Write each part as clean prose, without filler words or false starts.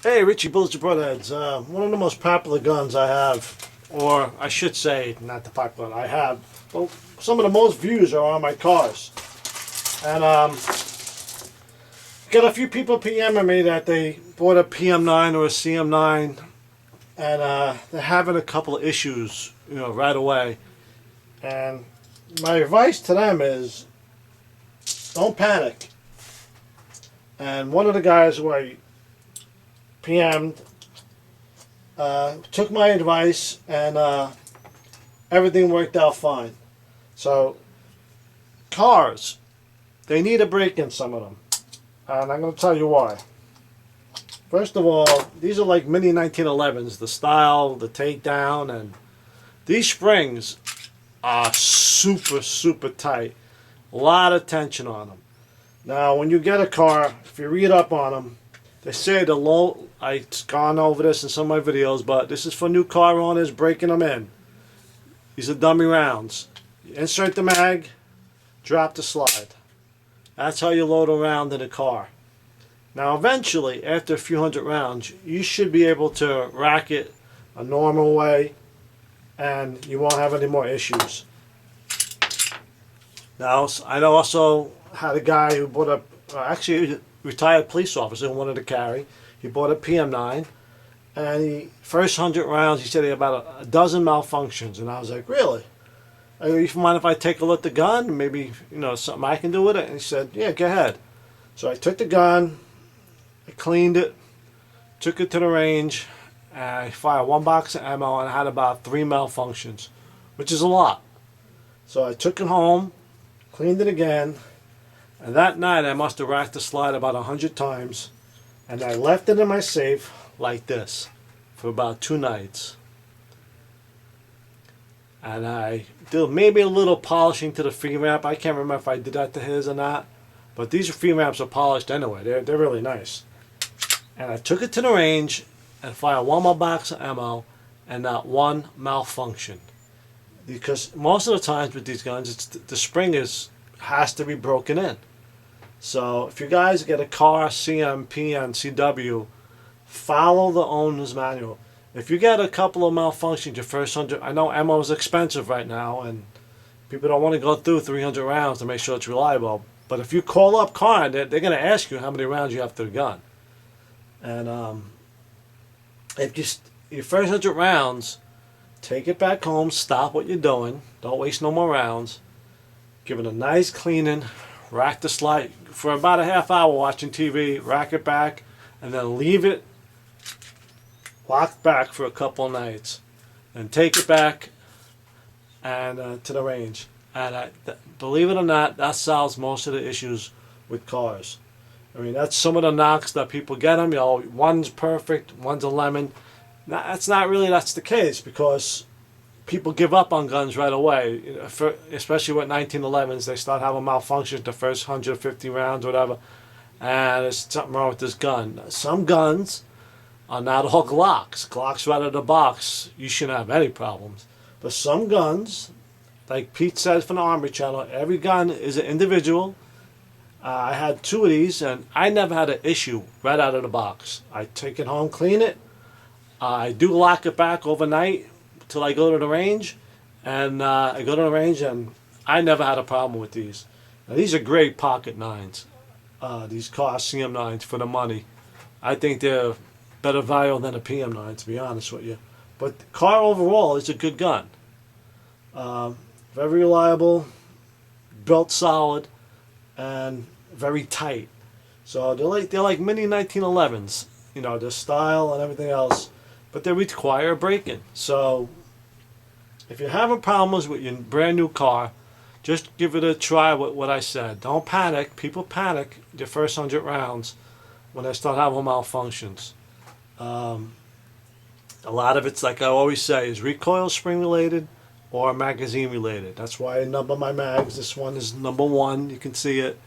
Hey, Richie Bullets your Broadheads. One of the most popular guns I have, or I should say, not the popular I have, well, some of the most views are on my cars. And got a few people PMing me that they bought a PM9 or a CM9, and they're having a couple of issues, right away. And my advice to them is, don't panic. And one of the guys who I PM'd took my advice, and everything worked out fine. So, cars, they need a break in, some of them. And I'm going to tell you why. First of all, these are like mini 1911s. The style, the takedown, and these springs are super, super tight. A lot of tension on them. Now, when you get a car, if you read up on them, they say the low, I've gone over this in some of my videos, but this is for new car owners breaking them in. These are dummy rounds. You insert the mag, drop the slide. That's how you load a round in a car. Now eventually, after a few hundred rounds, you should be able to rack it a normal way, and you won't have any more issues. Now, I also had a guy who bought actually a retired police officer who wanted to carry. He bought a PM9, and first 100 rounds, he said he had about a dozen malfunctions, and I was like, really? I go, you mind if I take a look at the gun? Maybe, something I can do with it? And he said, yeah, go ahead. So I took the gun, I cleaned it, took it to the range, and I fired one box of ammo, and I had about 3 malfunctions, which is a lot. So I took it home, cleaned it again, and that night I must have racked the slide about 100 times, and I left it in my safe like this for about 2 nights. And I did maybe a little polishing to the frame wrap. I can't remember if I did that to his or not, but these frame wraps are polished anyway. They're really nice. And I took it to the range and fired one more box of ammo, and not one malfunction. Because most of the times with these guns, the spring has to be broken in. So if you guys get a Kahr, CM, PN, CW, follow the owner's manual. If you get a couple of malfunctions your first 100, I know ammo is expensive right now, and people don't want to go through 300 rounds to make sure it's reliable. But if you call up Kahr, they're going to ask you how many rounds you have to the gun. And if your first 100 rounds, take it back home, stop what you're doing, don't waste no more rounds, give it a nice cleaning, rack the slide for about a half hour watching TV, rack it back, and then leave it locked back for a couple of nights, and take it back and to the range. And believe it or not, that solves most of the issues with cars. I mean, that's some of the knocks that people get them. One's perfect, one's a lemon. That's the case, because people give up on guns right away. Especially with 1911s, they start having malfunctions the first 150 rounds, whatever. And there's something wrong with this gun. Some guns are not all Glocks. Glocks right out of the box, you shouldn't have any problems. But some guns, like Pete says from the Armory Channel, every gun is an individual. I had 2 of these, and I never had an issue right out of the box. I take it home, clean it. I do lock it back overnight till I go to the range, and I go to the range, and I never had a problem with these. Now, these are great pocket 9s. These Kahr CM9s for the money. I think they're better value than a PM9, to be honest with you. But Kahr overall is a good gun. Very reliable, built solid, and very tight. So they're like mini 1911s. The style and everything else, but they require a break-in. So if you're having problems with your brand new car, just give it a try with what I said. Don't panic. People panic their first 100 rounds when they start having malfunctions. A lot of it's, like I always say, is recoil spring related or magazine related. That's why I number my mags. This one is number 1. You can see it.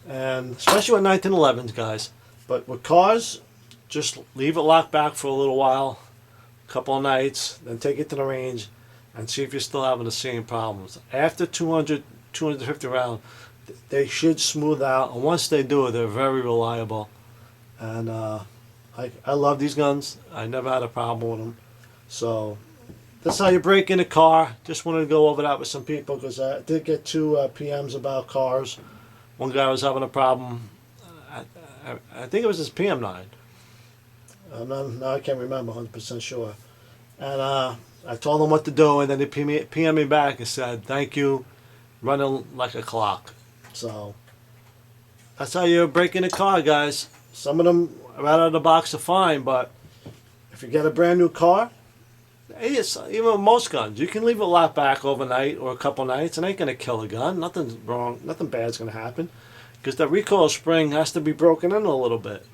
And especially with 1911s, guys. But with cars, just leave it locked back for a little while, a couple of nights, then take it to the range and see if you're still having the same problems. After 200, 250 rounds, they should smooth out. And once they do, they're very reliable. And I love these guns. I never had a problem with them. So that's how you break in a car. Just wanted to go over that with some people because I did get two PMs about cars. One guy was having a problem. I think it was his PM9. No, I can't remember 100% sure. And I told him what to do, and then he PM me back and said, "Thank you, running like a clock." So that's how you break in a car, guys. Some of them right out of the box are fine, but if you get a brand new car, even with most guns, you can leave it locked back overnight or a couple nights, and it ain't gonna kill a gun. Nothing's wrong. Nothing bad's gonna happen, because the recoil spring has to be broken in a little bit.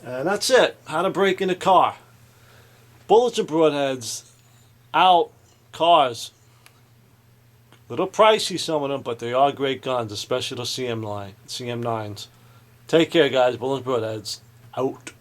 And that's it. How to break in a car. Bullets and broadheads out. Cars. Little pricey, some of them, but they are great guns, especially the CM9s. Take care, guys. Bullets and broadheads out.